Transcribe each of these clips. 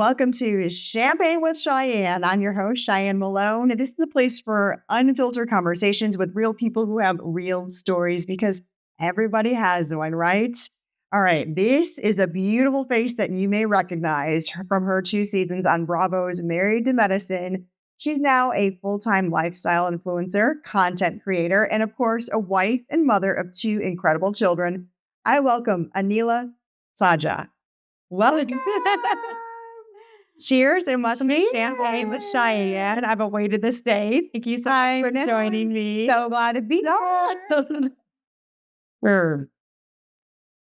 Welcome to Champagne with Shyann. I'm your host, Shyann Malone. This is a place for unfiltered conversations with real people who have real stories because everybody has one, right? All right, this is a beautiful face that you may recognize from her 2 seasons on Bravo's Married to Medicine. She's now a full-time lifestyle influencer, content creator, and of course, a wife and mother of 2 incredible children. I welcome Anila Sajja. Welcome. Cheers and welcome to Champagne with Shyann. I've awaited this day. Thank you so much for joining me. So glad to be here.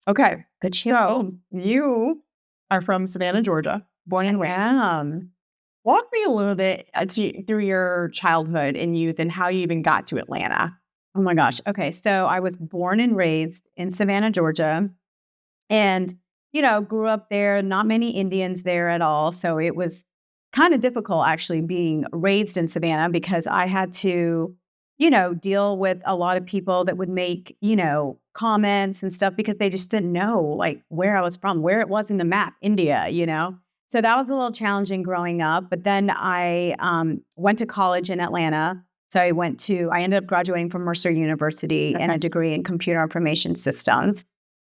Okay. Good So you are from Savannah, Georgia, born and raised. Walk me a little bit through your childhood and youth and how you even got to Atlanta. Oh my gosh. Okay. So I was born and raised in Savannah, Georgia, and, grew up there, not many Indians there at all. So it was kind of difficult actually being raised in Savannah because I had to, deal with a lot of people that would make, comments and stuff because they just didn't know like where I was from, where it was in the map, India. So that was a little challenging growing up. But then I went to college in Atlanta. So I ended up graduating from Mercer University and a degree in computer information systems.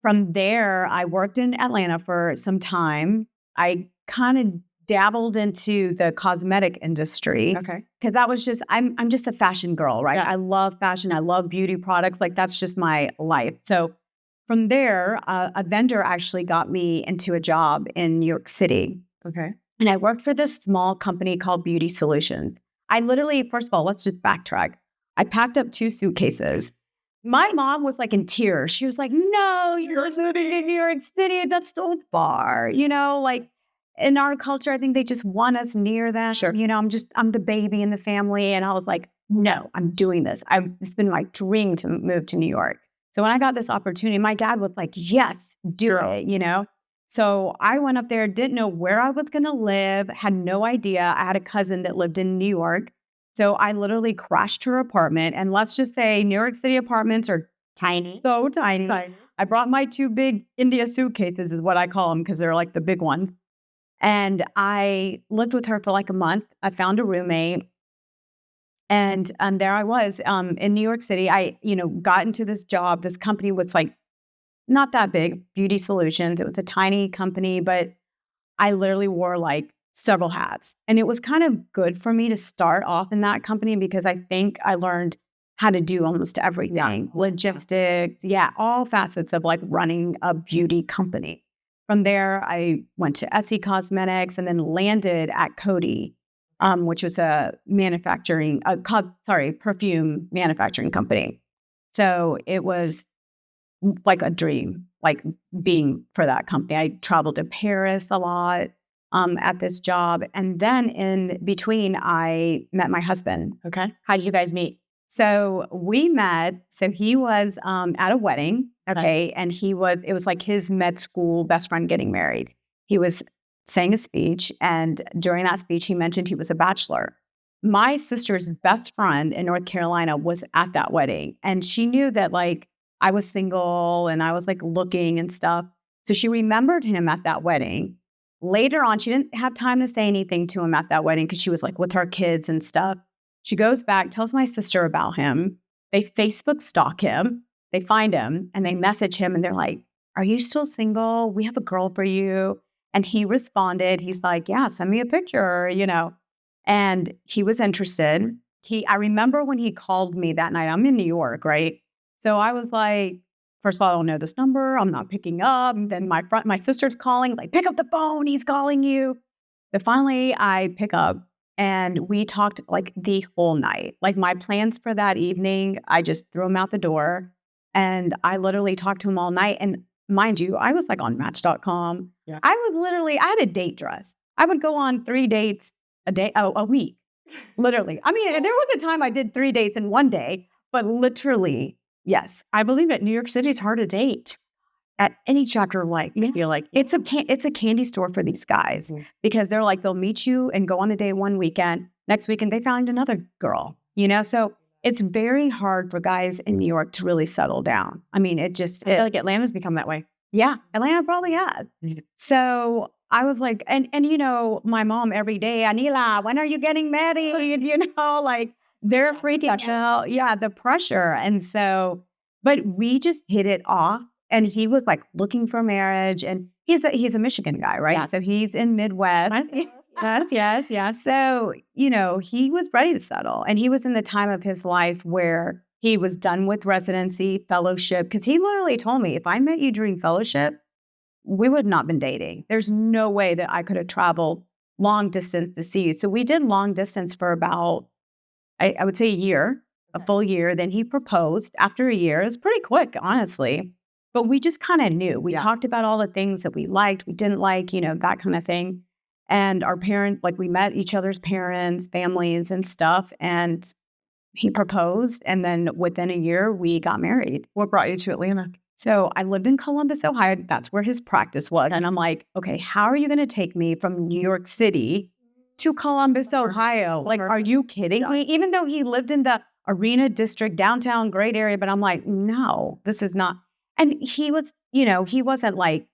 From there, I worked in Atlanta for some time. I kind of dabbled into the cosmetic industry. Okay. Because that was just, I'm just a fashion girl, right? Yeah. I love fashion. I love beauty products. Like that's just my life. So from there, a vendor actually got me into a job in New York City. Okay. And I worked for this small company called Beauty Solutions. I literally, first of all, let's just backtrack. I packed up 2 suitcases. My mom was like in tears. She was like, no, you're in New York City. That's so far. Like in our culture, I think they just want us near them. Sure. I'm the baby in the family. And I was like, no, I'm doing this. It's been my dream to move to New York. So when I got this opportunity, my dad was like, yes, do it, So I went up there, didn't know where I was going to live, had no idea. I had a cousin that lived in New York. So I literally crashed her apartment. And let's just say New York City apartments are tiny, so tiny. I brought my 2 big India suitcases is what I call them because they're like the big ones. And I lived with her for like a month. I found a roommate. And there I was in New York City. I, got into this job. This company was like not that big, Beauty Solutions. It was a tiny company, but I literally wore like several hats. And it was kind of good for me to start off in that company because I think I learned how to do almost everything. Logistics, all facets of like running a beauty company. From there, I went to Etsy Cosmetics and then landed at Coty, which was a perfume manufacturing company. So it was like a dream, like being for that company. I traveled to Paris a lot at this job. And then in between, I met my husband. Okay. How did you guys meet? So we met, so he was at a wedding. Okay. And it was like his med school best friend getting married. He was saying a speech. And during that speech, he mentioned he was a bachelor. My sister's best friend in North Carolina was at that wedding. And she knew that like I was single and I was like looking and stuff. So she remembered him at that wedding. Later on, she didn't have time to say anything to him at that wedding because she was like with her kids and stuff. She goes back, tells my sister about him. They Facebook stalk him. They find him and they message him and they're like, are you still single? We have a girl for you. And he responded. He's like, yeah, send me a picture, And he was interested. I remember when he called me that night, I'm in New York, right? So I was like, first of all, I don't know this number. I'm not picking up. And then my sister's calling, like, pick up the phone. He's calling you. But finally, I pick up and we talked like the whole night. Like my plans for that evening, I just threw him out the door. And I literally talked to him all night. And mind you, I was like on Match.com. Yeah. I had a date dress. I would go on 3 dates a week, literally. I mean, there was a time I did 3 dates in one day, but literally, yes. I believe that New York City is hard to date at any chapter of life. I feel like it's a candy store for these guys because they're like, they'll meet you and go on a date one weekend. Next weekend, they found another girl, So it's very hard for guys in New York to really settle down. I mean, I feel like Atlanta's become that way. Yeah, Atlanta probably has. Mhm. So I was like, and my mom every day, Anila, when are you getting married? Like they're freaking out. Yeah, the pressure. And so, but we just hit it off. And he was like looking for marriage, and he's a Michigan guy, right? Yeah. So he's in Midwest. Yes. So, he was ready to settle, and he was in the time of his life where he was done with residency, fellowship, because he literally told me, if I met you during fellowship, we would not been dating. There's no way that I could have traveled long distance to see you. So we did long distance for about, I would say a year, a full year. Then he proposed after a year. It was pretty quick, honestly. But we just kind of knew. We talked about all the things that we liked, we didn't like, that kind of thing. And our parents, like we met each other's parents, families and stuff. And he proposed. And then within a year, we got married. What brought you to Atlanta? So I lived in Columbus, Ohio. That's where his practice was. And I'm like, okay, how are you going to take me from New York City to Columbus, Ohio? Like, are you kidding me? Even though he lived in the Arena District, downtown, great area. But I'm like, no, this is not. And he was, he wasn't like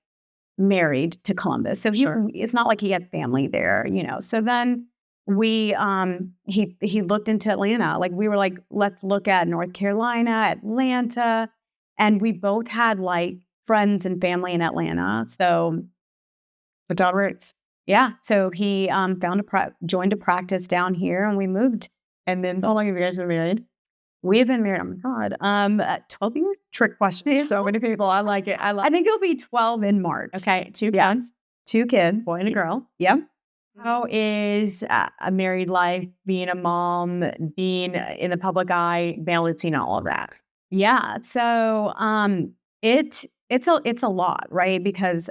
married to Columbus. So it's not like he had family there, So then he looked into Atlanta. Like we were like, let's look at North Carolina, Atlanta. And we both had like friends and family in Atlanta. So The dog roots. yeah. So he joined a practice down here, and we moved. And then how long have you guys been married? We've been married, oh my God, 12 years. Trick question. So many people. I like it. I think it'll be 12 in March. Okay. 2 kids. 2 kids. Boy and a girl. Yep. How is a married life, being a mom, being in the public eye, balancing all of that? Yeah. So it's a lot, right? Because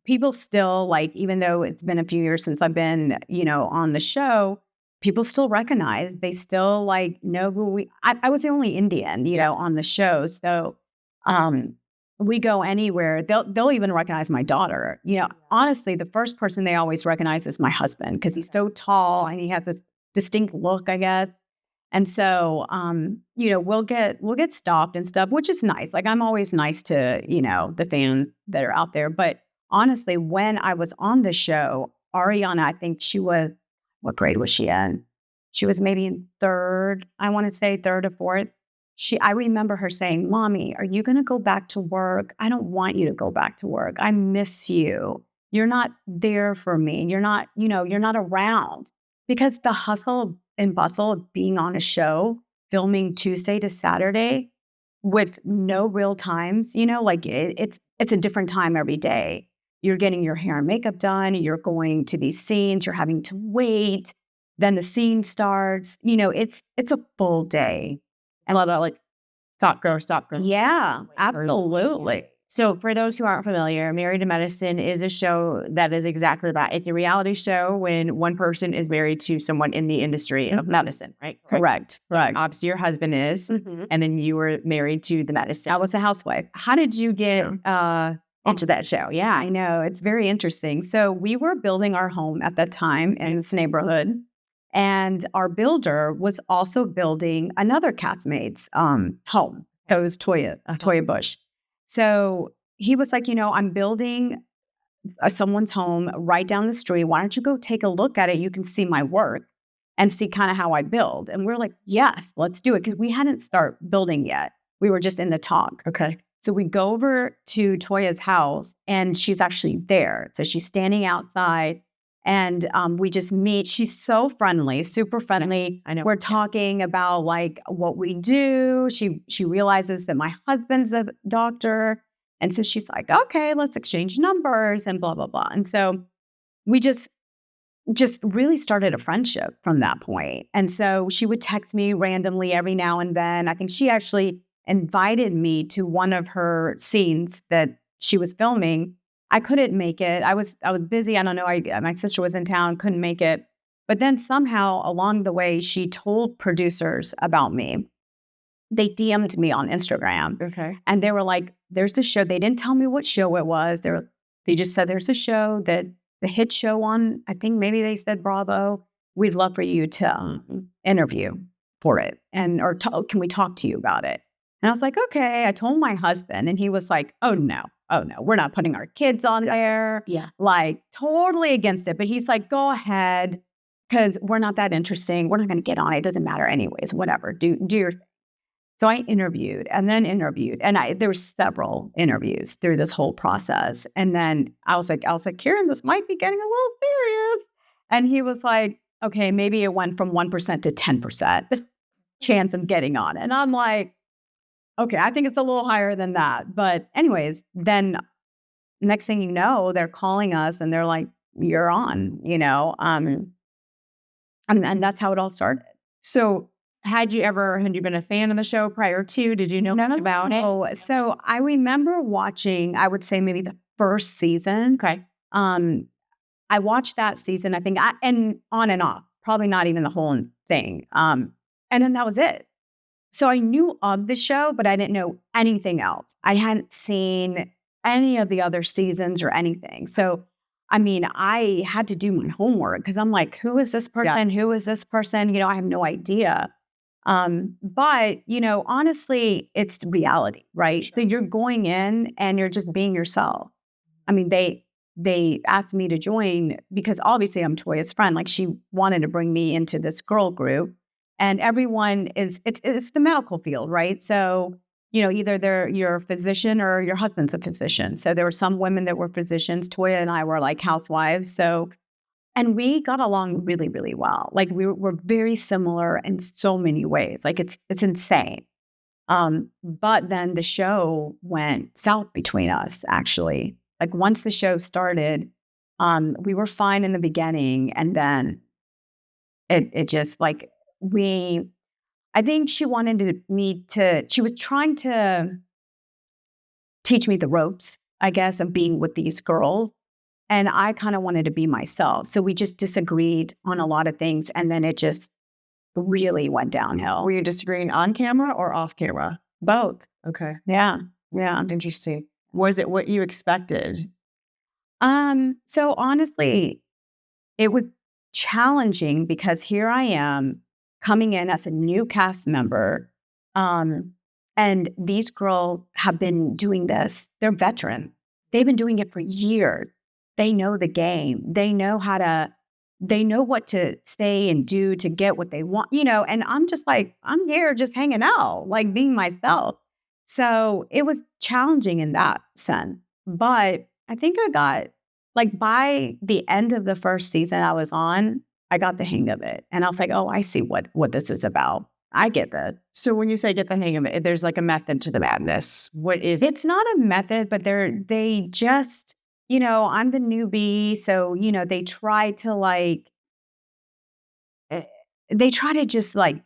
people still, like, even though it's been a few years since I've been, on the show, people still recognize, they still like know who I was the only Indian, on the show. So we go anywhere, they'll even recognize my daughter. Honestly, the first person they always recognize is my husband, because he's so tall and he has a distinct look, I guess. And so, we'll get stopped and stuff, which is nice. Like, I'm always nice to, the fans that are out there. But honestly, when I was on the show, Ariana, I think what grade was she in? She was maybe in third, I want to say third or fourth. I remember her saying, "Mommy, are you going to go back to work? I don't want you to go back to work. I miss you. You're not there for me. You're not around." Because the hustle and bustle of being on a show, filming Tuesday to Saturday with no real times, like it's a different time every day. You're getting your hair and makeup done. You're going to these scenes. You're having to wait. Then the scene starts. It's a full day. And a lot of like stop girl. Yeah, absolutely. So for those who aren't familiar, Married to Medicine is a show that is exactly that. It's a reality show when one person is married to someone in the industry of medicine, right? Correct. Obviously, your husband is, and then you were married to the medicine. I was a housewife. How did you get into that show? Yeah, I know. It's very interesting. So we were building our home at that time in this neighborhood. And our builder was also building another castmate's home. So it was Toya Bush. So he was like, I'm building someone's home right down the street. Why don't you go take a look at it? You can see my work and see kind of how I build. And we're like, yes, let's do it. Because we hadn't started building yet. We were just in the talk. Okay. So we go over to Toya's house, and she's actually there. So she's standing outside, and we just meet. She's so friendly, super friendly. I know. We're talking about like what we do. She realizes that my husband's a doctor. And so she's like, okay, let's exchange numbers and blah, blah, blah. And so we just really started a friendship from that point. And so she would text me randomly every now and then. I think she actually invited me to one of her scenes that she was filming. I couldn't make it. I was busy. I don't know. My sister was in town, couldn't make it. But then somehow along the way, she told producers about me. They DM'd me on Instagram. Okay. And they were like, there's this show. They didn't tell me what show it was. They just said, there's a show that the hit show on, I think maybe they said Bravo. We'd love for you to interview for it. Can we talk to you about it? And I was like, okay. I told my husband, and he was like, oh no, oh no, we're not putting our kids on there. Yeah. Like totally against it. But he's like, go ahead, because we're not that interesting. We're not going to get on it. It doesn't matter anyways. Whatever. Do your thing. So I interviewed and then interviewed, and there were several interviews through this whole process. And then I was like, Kieran, this might be getting a little serious. And he was like, okay, maybe it went from 1% to 10% chance of getting on. And I'm like, okay, I think it's a little higher than that. But anyways, then next thing you know, they're calling us and they're like, you're on, and that's how it all started. So had you been a fan of the show prior to? Did you know much about it? So I remember watching, I would say maybe the first season. Okay. I watched that season, I think, and on and off, probably not even the whole thing. And then that was it. So I knew of the show, but I didn't know anything else. I hadn't seen any of the other seasons or anything. So, I mean, I had to do my homework because I'm like, who is this person? Yeah. Who is this person? I have no idea. But, honestly, it's reality, right? So you're going in and you're just being yourself. I mean, they asked me to join because obviously I'm Toya's friend. Like she wanted to bring me into this girl group. And everyone it's the medical field, right? So, either you're a physician or your husband's a physician. So there were some women that were physicians. Toya and I were like housewives. So, and we got along really, really well. Like we're very similar in so many ways. Like it's insane. But then the show went south between us, actually. Like once the show started, we were fine in the beginning. And then it just like, I think she wanted she was trying to teach me the ropes, I guess, of being with these girls. And I kind of wanted to be myself. So we just disagreed on a lot of things. And then it just really went downhill. Were you disagreeing on camera or off camera? Both. Okay. Yeah. Yeah. Interesting. Was it what you expected? So honestly, it was challenging because here I am coming in as a new cast member. And these girls have been doing this. They're veterans. They've been doing it for years. They know the game. They know what to say and do to get what they want, and I'm just like, I'm here just hanging out, like being myself. So it was challenging in that sense. But I think I got, like, by the end of the first season I was on, I got the hang of it. And I was like, oh, I see what this is about. I get this. So when you say get the hang of it, there's like a method to the madness. What is it? It's not a method, but they just, I'm the newbie. So, they try to just like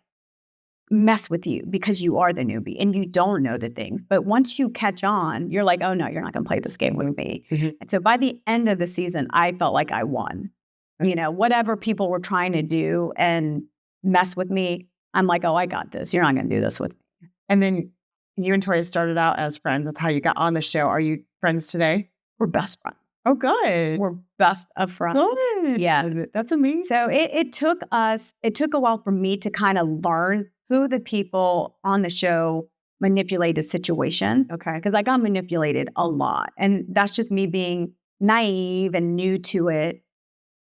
mess with you because you are the newbie and you don't know the thing. But once you catch on, you're like, oh no, you're not going to play this game with me. Mm-hmm. And so by the end of the season, I felt like I won. Whatever people were trying to do and mess with me, I'm like, oh, I got this. You're not going to do this with me. And then you and Toya started out as friends. That's how you got on the show. Are you friends today? We're best friends. Oh, good. We're best of friends. Good. Yeah. That's amazing. So it took a while for me to kind of learn who the people on the show manipulated situation. Okay. Because I got manipulated a lot. And that's just me being naive and new to it.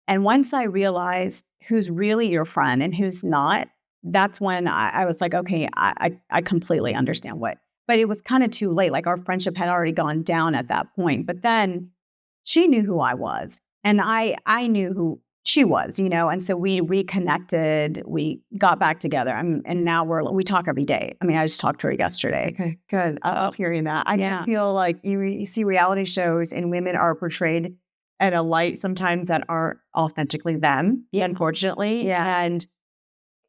And once I realized who's really your friend and who's not, that's when I was like, okay, I completely understand what. But it was kind of too late. Like our friendship had already gone down at that point. But then she knew who I was. And I knew who she was, and so we reconnected, we got back together, and now we talk every day. I mean, I just talked to her yesterday. Okay, good. I love hearing that. I feel like you see reality shows and women are portrayed at a light sometimes that aren't authentically them, unfortunately. Yeah. And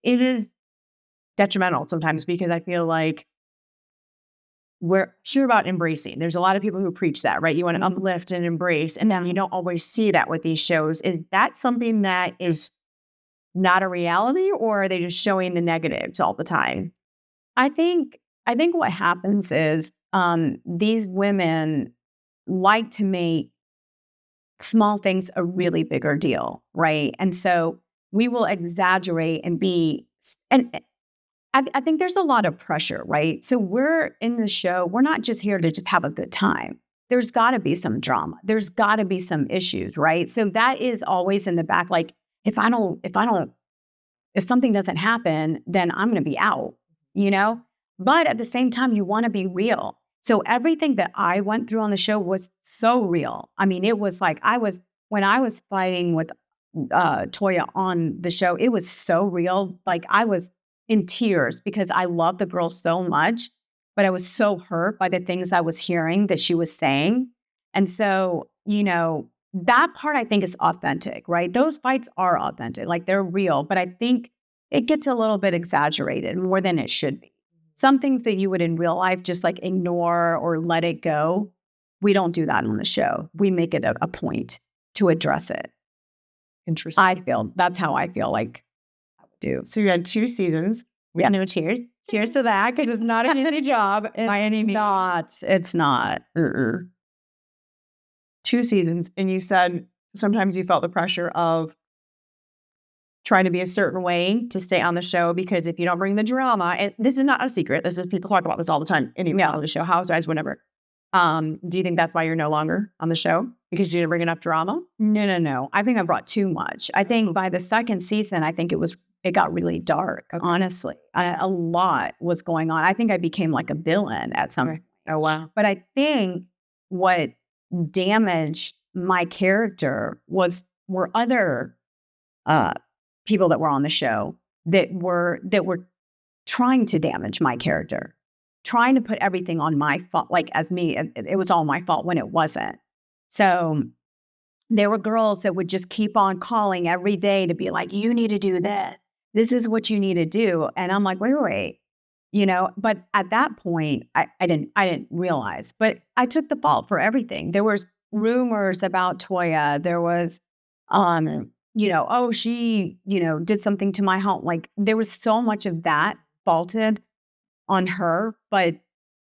it is detrimental sometimes because I feel like we're sure about embracing. There's a lot of people who preach that, right? You want to uplift and embrace. And then you don't always see that with these shows. Is that something that is not a reality, or are they just showing the negatives all the time? I think what happens is these women like to make small things a really bigger deal, right? And so we will exaggerate and I think there's a lot of pressure, right? So we're in the show. We're not just here to just have a good time. there's got to be some drama. There's got to be some issues, right? So that is always in the back. Like if something doesn't happen, then I'm going to be out, you know? But at the same time, you want to be real. So everything that I went through on the show was so real. I mean, it was like when I was fighting with Toya on the show, it was so real. Like I was in tears because I love the girl so much, but I was so hurt by the things I was hearing that she was saying. And so, that part I think is authentic, right? Those fights are authentic, like they're real, but I think it gets a little bit exaggerated more than it should be. Some things that you would in real life just like ignore or let it go, we don't do that on the show. We make it a point to address it. Interesting. That's how I feel like I would do. So you had 2 seasons. Yeah. No, cheers. Cheers to that, because it's not an easy job by any means. It's not. 2 seasons. And you said sometimes you felt the pressure of trying to be a certain way to stay on the show, because if you don't bring the drama, and this is not a secret, this is, people talk about this all the time, any reality show, Housewives, whatever. Do you think that's why you're no longer on the show? Because you didn't bring enough drama? No. I think I brought too much. I think by the second season, I think it got really dark, honestly. A lot was going on. I think I became like a villain at some point. Oh, wow. But I think what damaged my character were other people that were on the show that were trying to damage my character, trying to put everything on my fault, like as me, it was all my fault when it wasn't. So there were girls that would just keep on calling every day to be like, you need to do this. This is what you need to do. And I'm like, wait. But at that point, I didn't realize, but I took the fault for everything. There was rumors about Toya. There was, she, did something to my home. Like there was so much of that faulted on her, but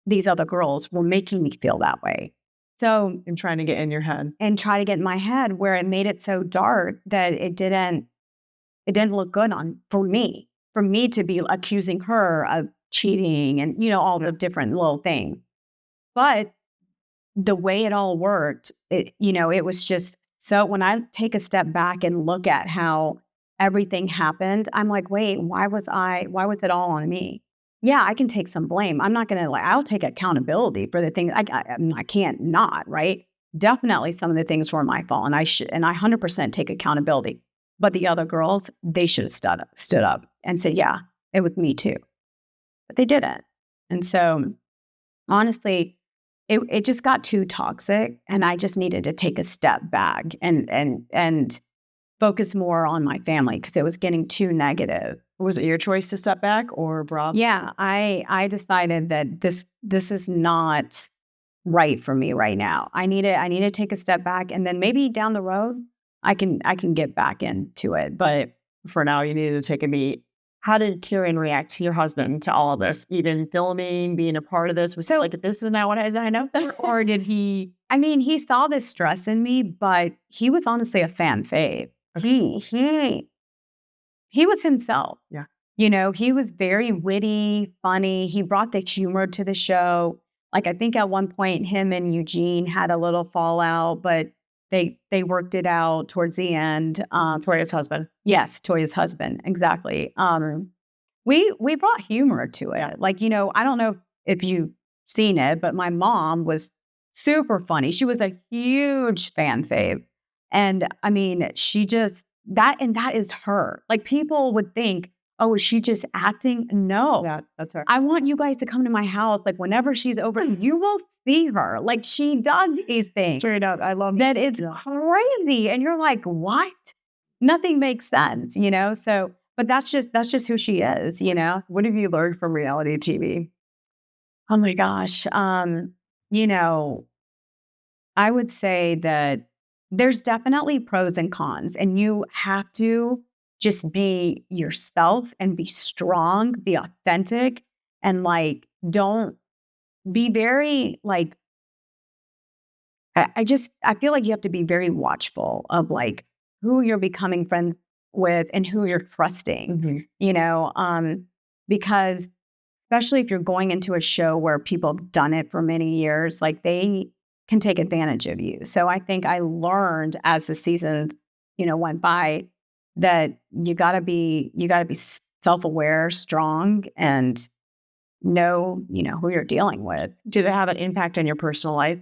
these other girls were making me feel that way. So, and trying to get in your head and try to get in my head, where it made it so dark that it didn't look good for me to be accusing her of cheating and, all the different little things. But the way it all worked, it was just, so when I take a step back and look at how everything happened, I'm like, wait, why was it all on me? Yeah, I can take some blame. I'm not going to I'll take accountability for the things I can't not, right? Definitely some of the things were my fault, and I 100% take accountability. But the other girls, they should have stood up and said, yeah, it was me too. But they didn't. And so honestly, it just got too toxic, and I just needed to take a step back and focus more on my family, because it was getting too negative. Was it your choice to step back, or Rob? Yeah, I decided that this is not right for me right now. I need to take a step back, and then maybe down the road I can get back into it. But for now, you needed to take a beat. How did Kieran react to your husband to all of this, even filming, being a part of this? Was he like, this is not what I signed up for? Or did he? I mean, he saw this stress in me, but he was honestly a fan fave. He was himself. Yeah. He was very witty, funny. He brought the humor to the show. Like, I think at one point him and Eugene had a little fallout, but they worked it out towards the end. Toya's husband. Yes, Toya's husband. Exactly. We brought humor to it. Like, I don't know if you've seen it, but my mom was super funny. She was a huge fan fave. And I mean, she just, that is her. Like, people would think, oh, is she just acting? No. Yeah, that's her. I want you guys to come to my house. Like, whenever she's over, you will see her. Like, she does these things. Straight up. I love that. It's crazy. And you're like, what? Nothing makes sense, So, but that's just who she is, What have you learned from reality TV? Oh my gosh. I would say that there's definitely pros and cons, and you have to just be yourself and be strong, be authentic, and don't be very I feel like you have to be very watchful of who you're becoming friends with and who you're trusting, because especially if you're going into a show where people have done it for many years, can take advantage of you. So I think I learned as the season, went by that you gotta be self-aware, strong, and know, who you're dealing with. Did it have an impact on your personal life?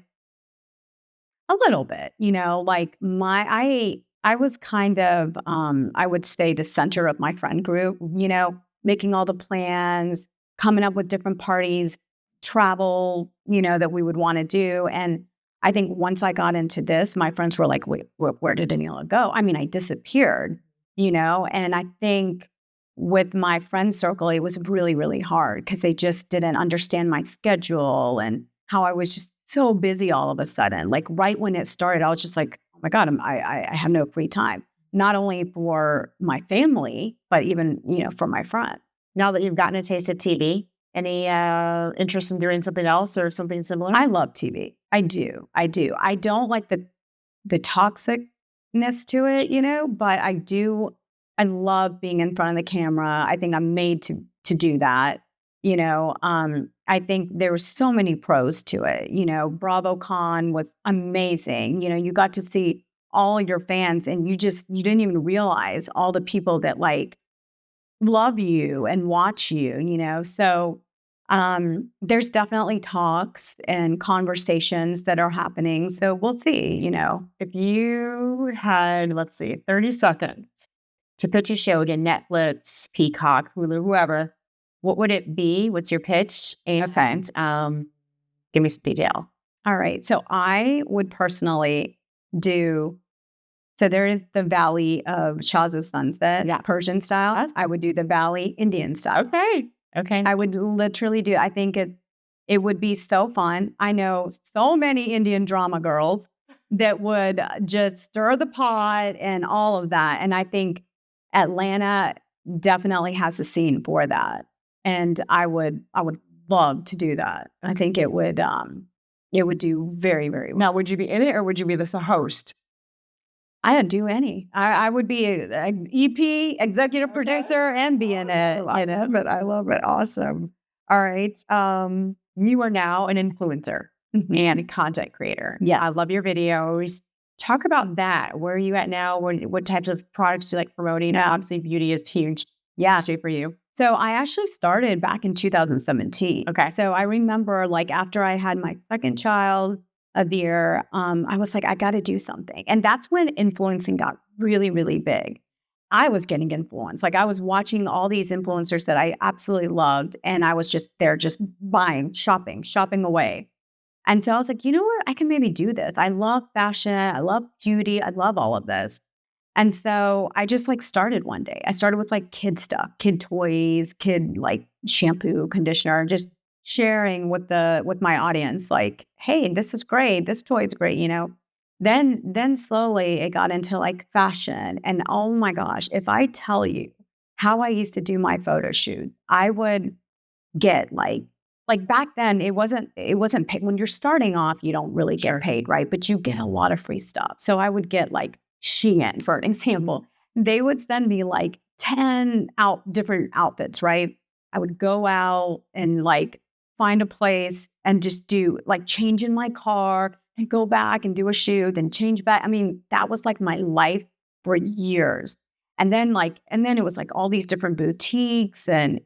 A little bit, like I was kind of, I would say the center of my friend group, making all the plans, coming up with different parties, travel, that we would want to do. And I think once I got into this, my friends were like, wait, where did Anila go? I mean, I disappeared, and I think with my friend circle, it was really, really hard because they just didn't understand my schedule and how I was just so busy all of a sudden. Like right when it started, I was just like, oh my God, I have no free time, not only for my family, but even, for my friend. Now that you've gotten a taste of TV, any interest in doing something else or something similar? I love TV. I do. I don't like the toxicness to it, but I do. I love being in front of the camera. I think I'm made to do that. I think there were so many pros to it. BravoCon was amazing. You got to see all your fans and you didn't even realize all the people that like love you and watch you, So there's definitely talks and conversations that are happening. So we'll see. If you had, let's see, 30 seconds to pitch a show to Netflix, Peacock, Hulu, whoever, what would it be? What's your pitch? And give me some detail. All right. So I would personally do, so there is the Valley of Shahs of Sunset, Persian style. I would do the Valley Indian style. Okay. I would literally do, I think it would be so fun. I know so many Indian drama girls that would just stir the pot and all of that. And I think Atlanta definitely has a scene for that. And I would love to do that. I think it would do very, very well. Now, would you be in it or would you be the host? I'd do any. I would be an EP, executive producer, and be in it. I love it. Awesome. All right. You are now an influencer and a content creator. Yeah. I love your videos. Talk about that. Where are you at now? What types of products do you like promoting? Obviously, beauty is huge. Yeah. For you. So I actually started back in 2017. Okay. So I remember like after I had my second child, Avir, I was like, I got to do something. And that's when influencing got really, really big. I was getting influenced. Like I was watching all these influencers that I absolutely loved. And I was just there, just buying, shopping away. And so I was like, you know what? I can maybe do this. I love fashion. I love beauty. I love all of this. And so I just like started one day. I started with like kid stuff, kid toys, kid like shampoo, conditioner, just sharing with my audience, like, hey, this is great. This toy is great, Then slowly it got into like fashion. And oh my gosh, if I tell you how I used to do my photo shoot, I would get like back then it wasn't paid. When you're starting off, you don't really get paid, right? But you get a lot of free stuff. So I would get like Shyann, for an example. They would send me like 10 different outfits, right? I would go out and like find a place and just do like change in my car and go back and do a shoot and change back. I mean, that was like my life for years. And then it was like all these different boutiques and,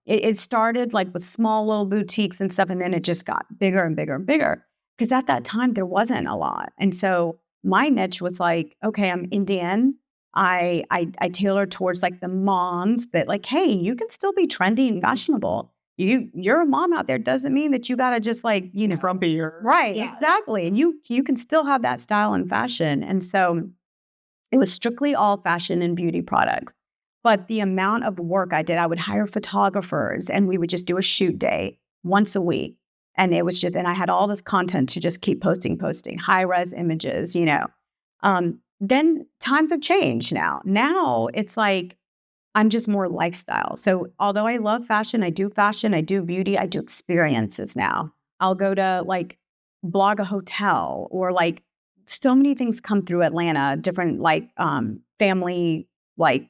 it started like with small little boutiques and stuff. And then it just got bigger and bigger and bigger because at that time there wasn't a lot. And so my niche was like, okay, I'm Indian. I tailor towards like the moms that like, hey, you can still be trendy and fashionable. You're a mom out there doesn't mean that you got to just like, frumpy or right. Yeah. Exactly. And you can still have that style and fashion. And so it was strictly all fashion and beauty products. But the amount of work I did, I would hire photographers and we would just do a shoot day once a week. And it was and I had all this content to just keep posting high res images, Then times have changed now. Now it's like, I'm just more lifestyle. So although I love fashion, I do beauty, I do experiences now. I'll go to like blog a hotel or like so many things come through Atlanta, different like family like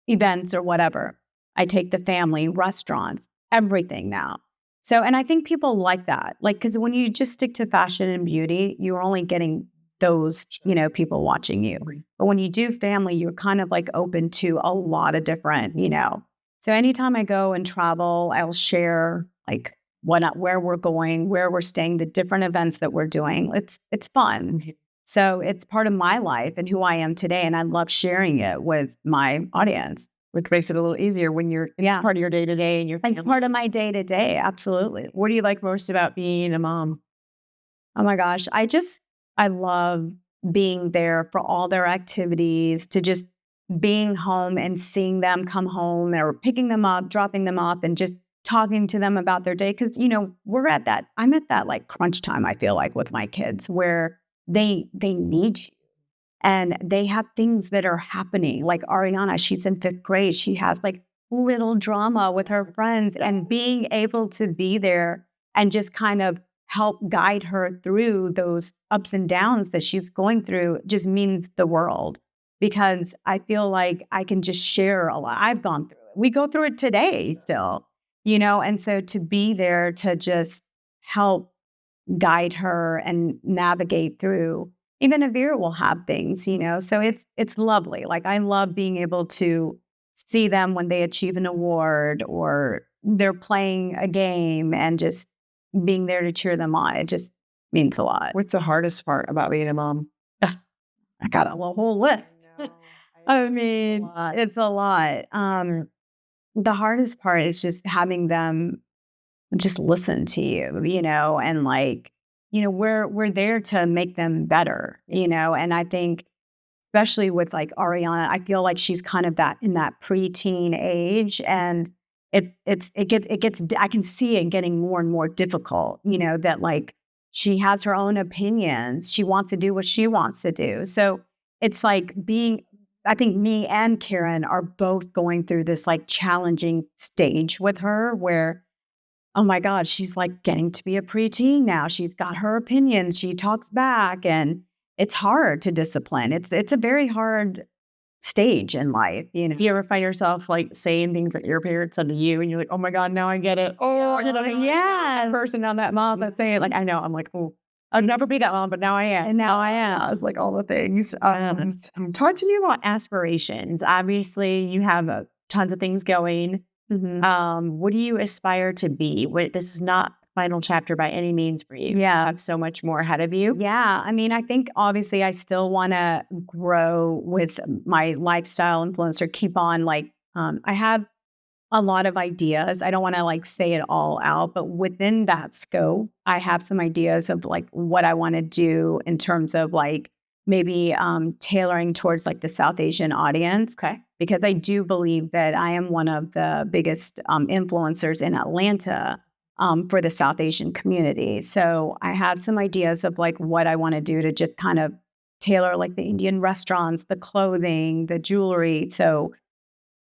events or whatever. I take the family, restaurants, everything now. So, and I think people like that, like, because when you just stick to fashion and beauty, you're only getting those, people watching you. But when you do family, you're kind of like open to a lot of different. So anytime I go and travel, I'll share like where we're going, where we're staying, the different events that we're doing. It's fun. So it's part of my life and who I am today. And I love sharing it with my audience. Which makes it a little easier when it's part of your day to day and It's part of my day to day. Absolutely. What do you like most about being a mom? Oh my gosh. I love being there for all their activities, to just being home and seeing them come home or picking them up, dropping them off, and just talking to them about their day. Cause I'm at that like crunch time, I feel like, with my kids where they need you. And they have things that are happening. Like Ariana, she's in 5th grade. She has like little drama with her friends, and being able to be there and just kind of help guide her through those ups and downs that she's going through just means the world, because I feel like I can just share a lot. I've gone through it. We go through it today still, and so to be there to just help guide her and navigate through. Even Avira will have things. So it's lovely. Like, I love being able to see them when they achieve an award or they're playing a game, and just being there to cheer them on. It just means a lot. What's the hardest part about being a mom? I got a whole list. I mean, it's a lot. The hardest part is just having them just listen to you, and like, we're there to make them better, and I think especially with like Ariana, I feel like she's kind of in that preteen age, and it gets I can see it getting more and more difficult, that like she has her own opinions. She wants to do what she wants to do. So it's like I think me and Karen are both going through this like challenging stage with her where, oh my God, she's like getting to be a preteen now. She's got her opinions. She talks back, and it's hard to discipline. It's a very hard stage in life. Do you ever find yourself like saying things that your parents said to you, and you're like, oh my God, now I get it. Oh, yeah. That person on that mom that's saying it. Like, I know. I'm like, oh, I'd never be that mom, but now I am. And now I am. It's like all the things. Talk to me about aspirations. Obviously, you have tons of things going. Mm-hmm. What do you aspire to be? This is not final chapter by any means for you. Yeah. You have so much more ahead of you. Yeah. I mean, I think obviously I still want to grow with my lifestyle influencer, keep on like, I have a lot of ideas. I don't want to like say it all out, but within that scope, I have some ideas of like what I want to do in terms of like maybe tailoring towards like the South Asian audience. Okay. Because I do believe that I am one of the biggest influencers in Atlanta for the South Asian community. So I have some ideas of like what I want to do to just kind of tailor like the Indian restaurants, the clothing, the jewelry. So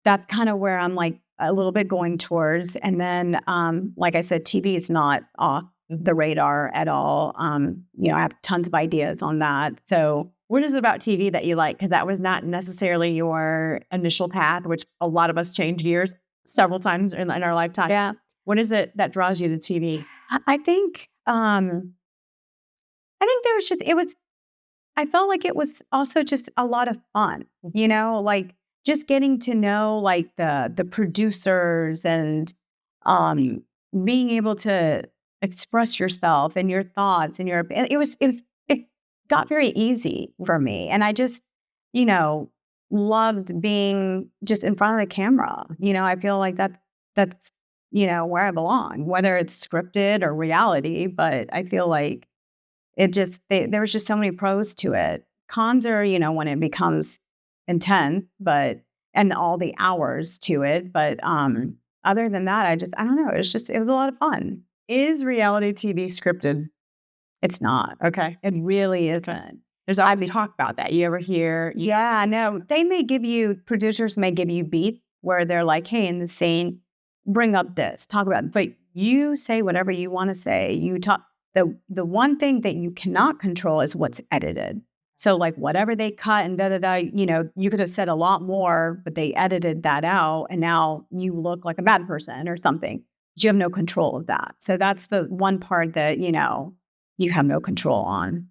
that's kind of where I'm like a little bit going towards. And then, like I said, TV is not off the radar at all. I have tons of ideas on that. So what is it about TV that you like? Because that was not necessarily your initial path, which a lot of us change gears several times in our lifetime. Yeah. What is it that draws you to TV? I think I felt like it was also just a lot of fun, like just getting to know like the producers and being able to express yourself and your thoughts and it got very easy for me. And I just, loved being just in front of the camera. I feel like that's where I belong, whether it's scripted or reality, but I feel like there was just so many pros to it. Cons are, when it becomes intense, and all the hours to it. But other than that, I don't know. It was a lot of fun. Is reality TV scripted? It's not. Okay. It really isn't. There's always talk about that. You ever hear? Yeah, no. Producers may give you beats where they're like, hey, in the scene, bring up this, talk about it. But you say whatever you want to say. You talk. The one thing that you cannot control is what's edited. So like whatever they cut and you could have said a lot more, but they edited that out, and now you look like a bad person or something. you have no control of that. So that's the one part that, you have no control on.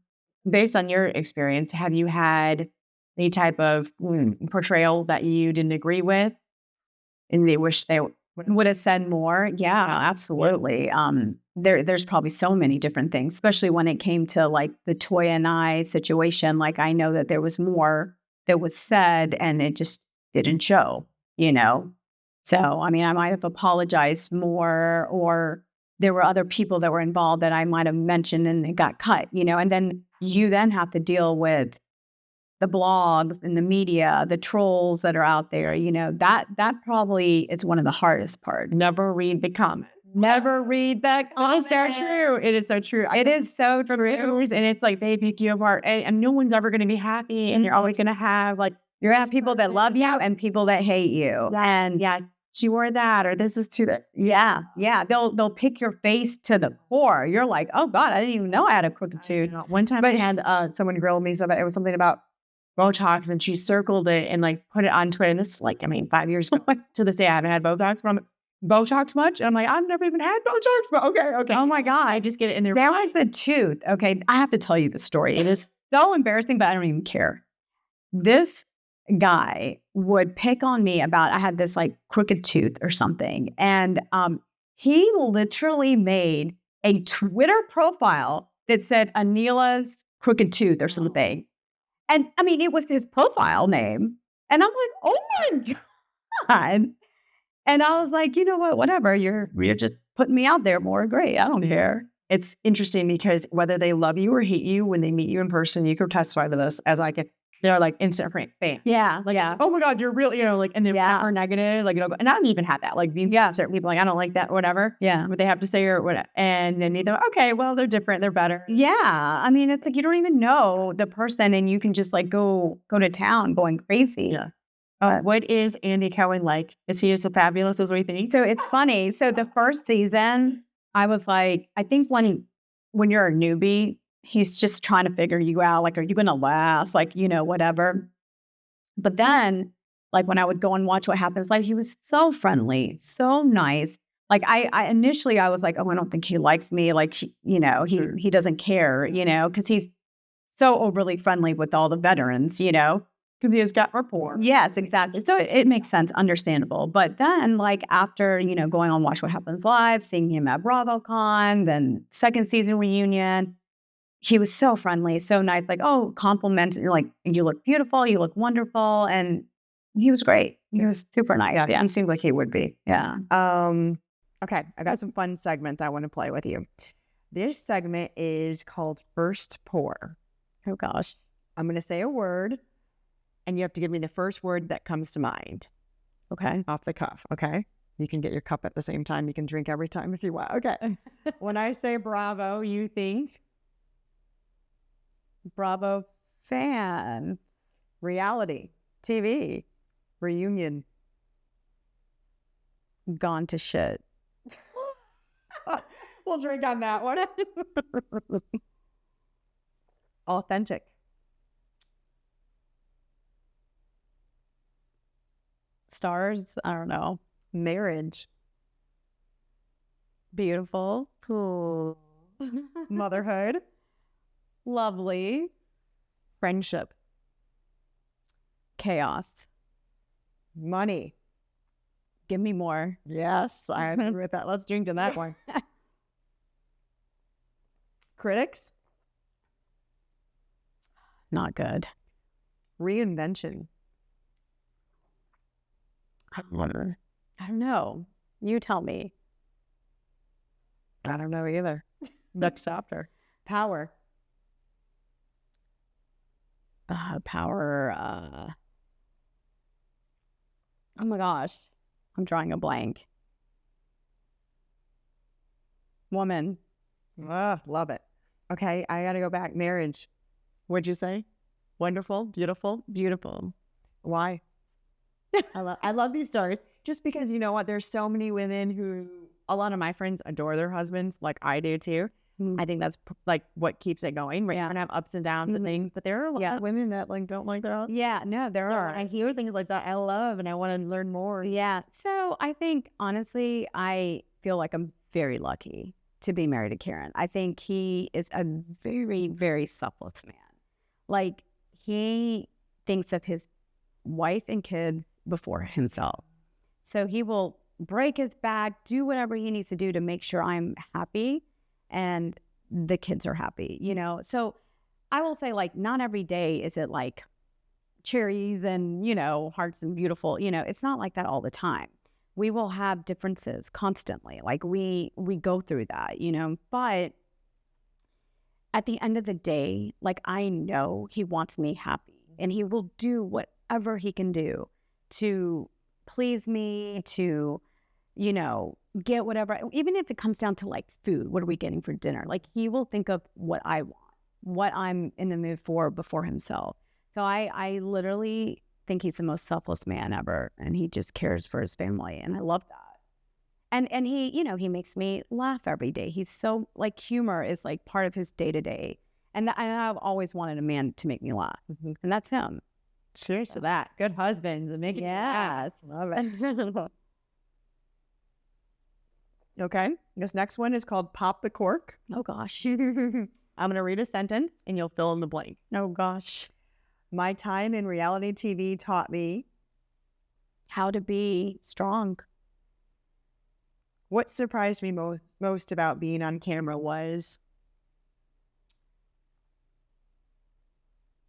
Based on your experience, have you had any type of portrayal that you didn't agree with and they wish they Would have said more? Yeah, absolutely. There's probably so many different things, especially when it came to like the Toya and I situation. Like I know that there was more that was said and it just didn't show, So, I mean, I might have apologized more, or there were other people that were involved that I might have mentioned and it got cut, and then you then have to deal with the blogs and the media, the trolls that are out there, that probably is one of the hardest parts. never read the comments? Never read the It's so true. It is so true. It is so true. And it's like they pick you apart, and no one's ever going to be happy, and you're always going to have like You're gonna have people that love you and people that hate you. and yeah, she wore that, or this is too that. Yeah. They'll pick your face to the core. You're like, oh God, I didn't even know I had a crooked tooth. One time I had someone grill me so that it was something about Botox, and she circled it and like put it on Twitter. And this is like, 5 years ago. To this day, I haven't had Botox. But I'm like, Botox much? And I'm like, I've never even had Botox, but okay. Oh my God. I just get it in there. That was the tooth. Okay. I have to tell you the story. It is so embarrassing, but I don't even care. This guy would pick on me about, I had this like crooked tooth or something. And he literally made a Twitter profile that said Anila's crooked tooth or something. And I mean, it was his profile name. And I'm like, oh my God. And I was like, you know what, whatever. You're just putting me out there more. Great. I don't care. It's interesting because whether they love you or hate you, when they meet you in person, you can testify to this as I can. They're like instant fan. Yeah. Like, yeah. oh my God, you're real, like, and they are negative, like, and I don't even have that. Like, certain people, like, I don't like that, whatever. Yeah. What they have to say or whatever. And then they're okay, well, they're different, they're better. Yeah. I mean, it's like you don't even know the person and you can just like go to town going crazy. Yeah. What is Andy Cohen like? Is he as fabulous as we think? So it's funny. So the first season, I was like, I think when you're a newbie, he's just trying to figure you out. Like, are you going to last? Like, whatever. But then, like, when I would go and watch What Happens Live, he was so friendly, so nice. Like, I initially, I was like, oh, I don't think he likes me. Like, he doesn't care, because he's so overly friendly with all the veterans, Because he has got rapport. Yes, exactly. So it makes sense, understandable. But then, like, after, going on Watch What Happens Live, seeing him at BravoCon, then second season reunion, he was so friendly, so nice, like, oh, compliments. And you're like, you look beautiful, you look wonderful. And he was great. He was super nice. Yeah. He seemed like he would be. Yeah. Okay, I got some fun segments I want to play with you. This segment is called First Pour. Oh, gosh. I'm going to say a word, and you have to give me the first word that comes to mind. Okay. Off the cuff, okay? You can get your cup at the same time. You can drink every time if you want. Okay. When I say Bravo, you think? Bravo fan. Reality. TV. Reunion. Gone to shit. We'll drink on that one. Authentic. Stars. I don't know. Marriage. Beautiful. Cool. Motherhood. Lovely. Friendship. Chaos. Money. Give me more. Yes, I agree with that. Let's drink to that one. Critics. Not good. Reinvention. I don't know. You tell me. I don't know either. Next chapter. Power. Power. Oh my gosh. I'm drawing a blank. Woman. Love it. Okay, I got to go back. Marriage. What'd you say? Wonderful, beautiful, beautiful. Why? I love these stories just because you know what? There's so many women who, a lot of my friends adore their husbands, like I do too. Mm-hmm. I think that's like what keeps it going. Right? Yeah. You're gonna have ups and downs and things, but there are a lot of women that like don't like their husbands. Yeah, no, there are. I hear things like that. I love and I want to learn more. Yeah. So I think honestly, I feel like I'm very lucky to be married to Karen. I think he is a very, very selfless man. Like, he thinks of his wife and kids before himself. So he will break his back, do whatever he needs to do to make sure I'm happy and the kids are happy, you know? So I will say, like, not every day is it like cherries and, you know, hearts and beautiful, you know, it's not like that all the time. We will have differences constantly. Like, we go through that, you know, but at the end of the day, like, I know he wants me happy and he will do whatever he can do to please me, to, you know, get whatever, even if it comes down to like food, what are we getting for dinner? Like, he will think of what I want, what I'm in the mood for before himself. So I literally think he's the most selfless man ever, and he just cares for his family, and I love that. And he, you know, he makes me laugh every day. He's so, like, humor is like part of his day to day, and I've always wanted a man to make me laugh, and that's him. Cheers to that. Good husbands and making Yes, love it. Okay, this next one is called Pop the Cork. Oh gosh. I'm going to read a sentence and you'll fill in the blank. Oh gosh. My time in reality TV taught me How to be strong. what surprised me most about being on camera was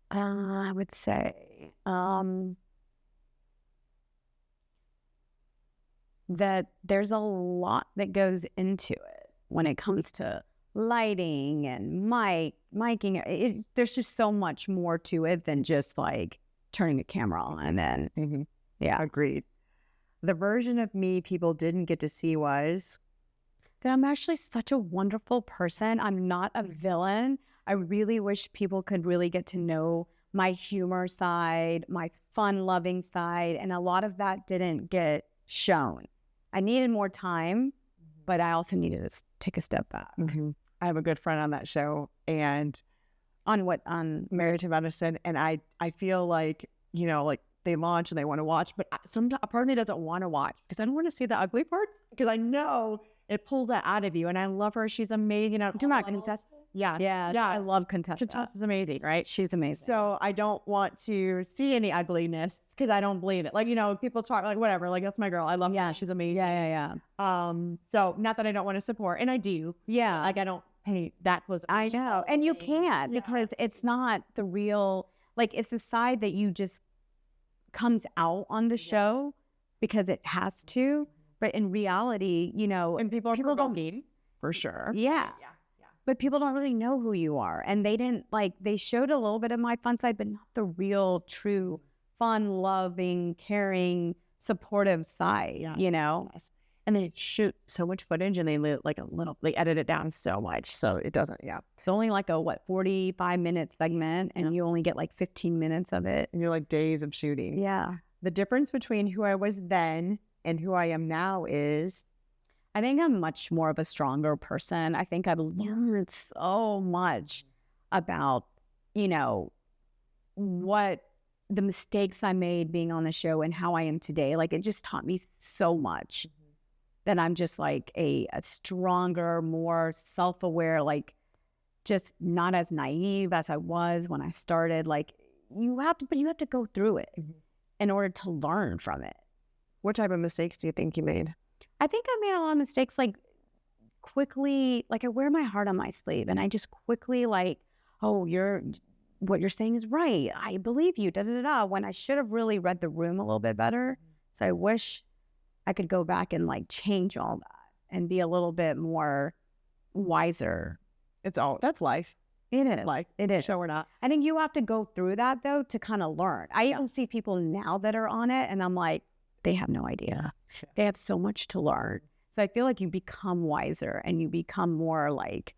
I would say that there's a lot that goes into it when it comes to lighting and miking. There's just so much more to it than just like turning the camera on and then, yeah. Agreed. The version of me people didn't get to see was That I'm actually such a wonderful person. I'm not a villain. I really wish people could really get to know my humor side, my fun-loving side, and a lot of that didn't get shown. I needed more time, but I also needed to take a step back. I have a good friend on that show, and On Married to Medicine, and I feel like, you know, like they launch and they want to watch, but sometimes a part of me doesn't want to watch because I don't want to see the ugly part, because I know it pulls that out of you, and I love her. She's amazing. Do not contest. Yeah. I love Contessa. Contessa's amazing, right? She's amazing. So I don't want to see any ugliness because I don't believe it. Like, you know, people talk like, whatever, like, that's my girl. I love her. She's amazing. Yeah. So not that I don't want to support, and I do. Yeah. Like, I don't, hey, that was, I know. And you can't because it's not the real, like, it's a side that you just comes out on the show because it has to. But in reality, you know, and people don't, for sure. yeah. But people don't really know who you are. And they didn't, like, they showed a little bit of my fun side, but not the real, true, fun, loving, caring, supportive side, you know? Yes. And they shoot so much footage, and they they edit it down so much. So it doesn't, It's only like a, 45-minute segment, and you only get like 15 minutes of it. And you're like days of shooting. Yeah. The difference between who I was then and who I am now is, I think I'm much more of a stronger person. I think I've learned so much about, you know, what the mistakes I made being on the show and how I am today. Like, it just taught me so much that I'm just like a stronger, more self-aware, like, just not as naive as I was when I started. Like, you have to go through it in order to learn from it. what type of mistakes do you think you made? I think I made a lot of mistakes, like, quickly, like, I wear my heart on my sleeve, and I just quickly, like, oh, what you're saying is right. I believe you, when I should have really read the room a little bit better. So I wish I could go back and, like, change all that and be a little bit more wiser. That's life. It is. Like, it is. Show or not. I think you have to go through that, though, to kind of learn. I even see people now that are on it, and I'm like, they have no idea. They have so much to learn. So I feel like you become wiser and you become more like,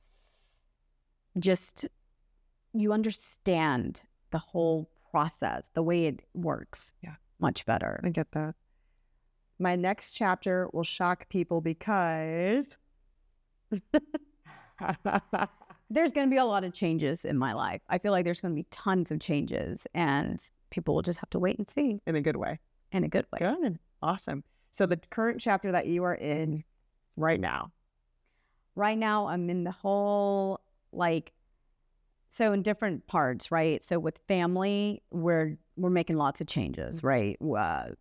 just, you understand the whole process, the way it works. Yeah. Much better. I get that. My next chapter will shock people because There's going to be a lot of changes in my life. I feel like there's going to be tons of changes, and people will just have to wait and see. in a good way. In a good way. Good. Awesome. So the current chapter that you are in right now? Right now, I'm in the whole, like, so in different parts, right? So with family, we're making lots of changes, right? When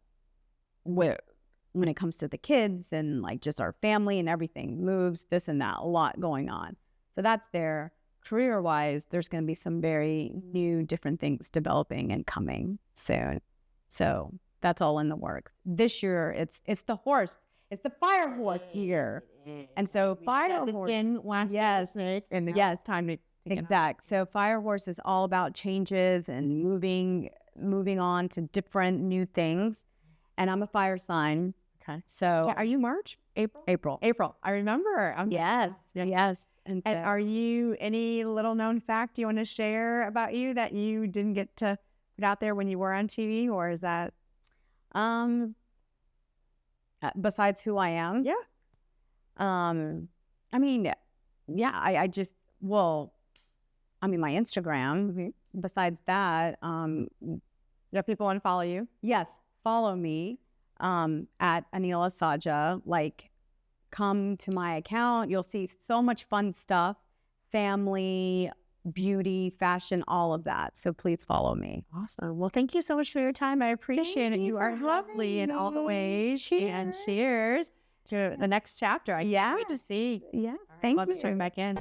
it comes to the kids and like just our family and everything, moves, this and that, a lot going on. So that's there. Career-wise, there's going to be some very new, different things developing and coming soon. So that's all in the works. This year, it's the horse. It's the fire horse year. And so fire horse. Yes. And yes. Time to Exact. So fire horse is all about changes and moving on to different new things. And I'm a fire sign. Okay. So are you March? April. I remember. Yes. Yes. And so, are you any little known fact you want to share about you that you didn't get to put out there when you were on TV, or is that besides who I am? Yeah. I mean, yeah, I just, well, I mean, my Instagram, besides that, Yeah, people want to follow you. yes, follow me at Anila Sajja. Like, come to my account. You'll see so much fun stuff, family, beauty, fashion, all of that. So please follow me. Awesome. Well, thank you so much for your time. I appreciate it. You are for lovely in having all the me. ways. And cheers to the next chapter. I can't wait to see. Yes, All right, thank love you. to check back in.